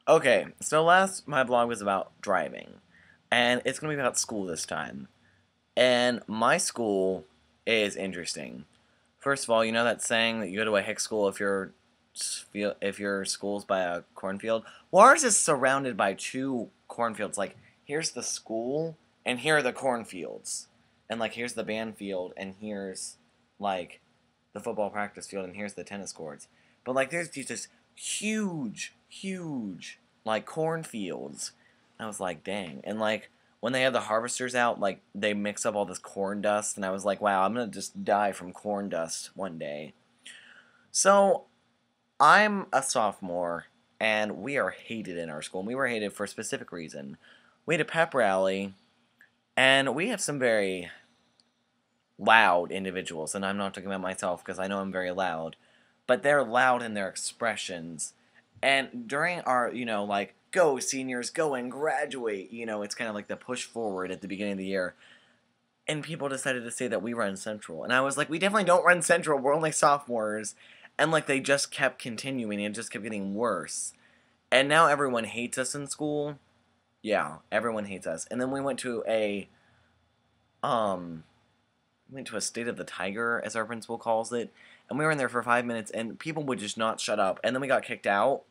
Okay, so last my vlog was about driving, and it's gonna be about school this time. And my school is interesting. First of all, you know that saying that you go to a hick school if your school's by a cornfield. Well, ours is surrounded by two cornfields. Like here's the school, and here are the cornfields, and like here's the band field, and here's like the football practice field, and here's the tennis courts. But like there's these just huge like cornfields. I was like, dang. And like when they have the harvesters out, like they mix up all this corn dust, and I was like, wow, I'm gonna just die from corn dust one day. So I'm a sophomore, and we are hated in our school. And we were hated for a specific reason. We had a pep rally, and we have some very loud individuals, and I'm not talking about myself because I know I'm very loud, but they're loud in their expressions. And during our, like, go seniors, go and graduate, it's kind of like the push forward at the beginning of the year. And people decided to say that we run Central. And I was like, we definitely don't run Central, we're only sophomores. And like they just kept continuing and it just kept getting worse. And now everyone hates us in school. Yeah, everyone hates us. And then um we went to a state of the tiger, as our principal calls it, and we were in there for 5 minutes, and people would just not shut up. And then we got kicked out,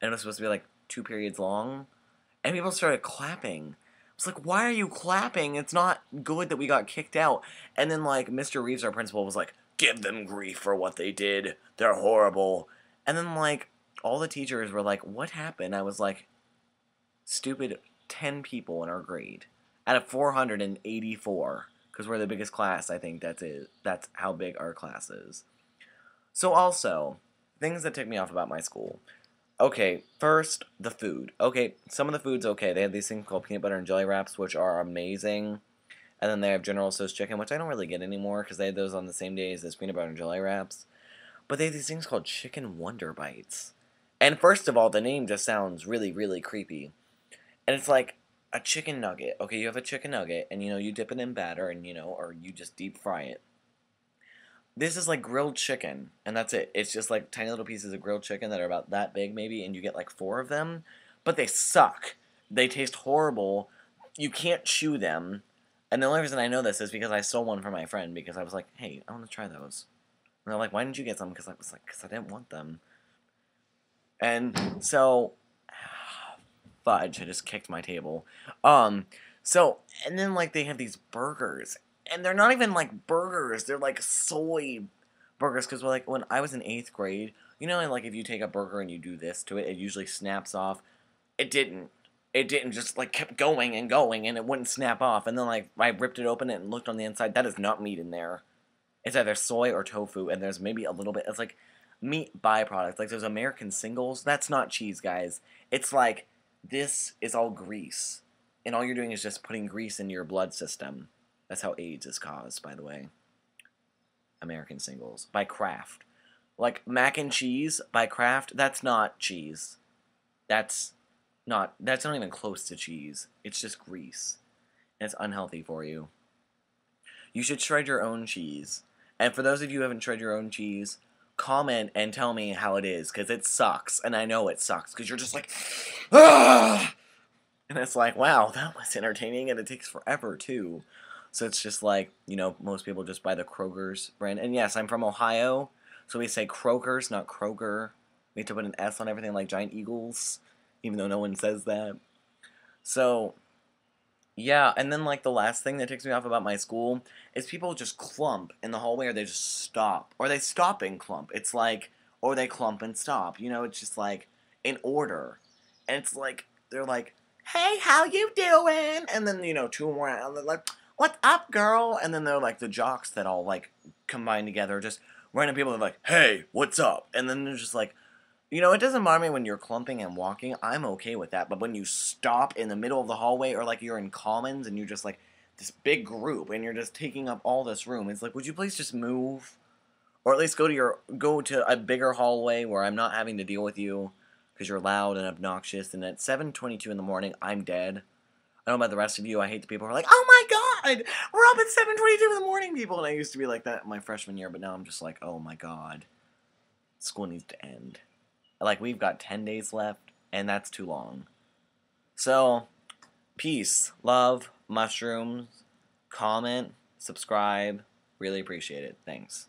and it was supposed to be like 2 periods long, and people started clapping. I was like, why are you clapping? It's not good that we got kicked out. And then like Mr. Reeves, our principal, was like, give them grief for what they did. They're horrible. And then like all the teachers were like, what happened? I was like, stupid 10 people in our grade out of 484, because we're the biggest class. I think that's it. That's how big our class is. So also, things that tick me off about my school. Okay, first, the food. Okay, some of the food's okay. They have these things called peanut butter and jelly wraps, which are amazing. And then they have General Tso's chicken, which I don't really get anymore, because they had those on the same days as peanut butter and jelly wraps. But they have these things called chicken Wonder Bites. And first of all, the name just sounds really creepy. And it's like a chicken nugget. Okay, you have a chicken nugget, and you dip it in batter, and or you just deep fry it. This is like grilled chicken, and that's it. It's just like tiny little pieces of grilled chicken that are about that big, maybe, and you get like 4 of them. But they suck. They taste horrible. You can't chew them. And the only reason I know this is because I stole one from my friend, because I was like, hey, I want to try those. And they're like, why didn't you get some? Because I was like, because I didn't want them. And so, fudge, I just kicked my table. And then like they have these burgers, and they're not even like burgers, they're like soy burgers, because like when I was in 8th grade, like if you take a burger and you do this to it, it usually snaps off. It didn't. It didn't, just like kept going and going, and it wouldn't snap off. And then like I ripped it open and looked on the inside. That is not meat in there. It's either soy or tofu, and there's maybe a little bit. It's like meat byproducts. Like those American singles. That's not cheese, guys. It's like this is all grease, and all you're doing is just putting grease into your blood system. That's how AIDS is caused, by the way. American singles by Kraft. Like mac and cheese by Kraft. That's not cheese. That's That's not even close to cheese. It's just grease, and it's unhealthy for you. You should shred your own cheese. And for those of you who haven't shred your own cheese, comment and tell me how it is, because it sucks, and I know it sucks, because you're just like, ah! And it's like, wow, that was entertaining, and it takes forever, too. So it's just like, most people just buy the Kroger's brand. And yes, I'm from Ohio, so we say Kroger's, not Kroger. We have to put an S on everything like giant eagles, even though no one says that. So, yeah, and then like the last thing that ticks me off about my school is people just clump in the hallway, or they just stop. Or they stop and clump. It's like, or they clump and stop. It's just like in order. And it's like, they're like, hey, how you doing? And then, 2 more out, and they're like, what's up, girl? And then they're like the jocks that all like combine together, just random people that are like, hey, what's up? And then they're just like, it doesn't bother me when you're clumping and walking. I'm okay with that. But when you stop in the middle of the hallway, or like you're in commons and you're just like this big group and you're just taking up all this room, it's like, would you please just move? Or at least go to a bigger hallway where I'm not having to deal with you because you're loud and obnoxious. And at 7:22 in the morning, I'm dead. I don't know about the rest of you. I hate the people who are like, oh my god, we're up at 7:22 in the morning, people. And I used to be like that my freshman year, but now I'm just like, oh my god, school needs to end. Like, we've got 10 days left. and that's too long. So, peace, love, mushrooms, comment, subscribe. Really appreciate it. Thanks.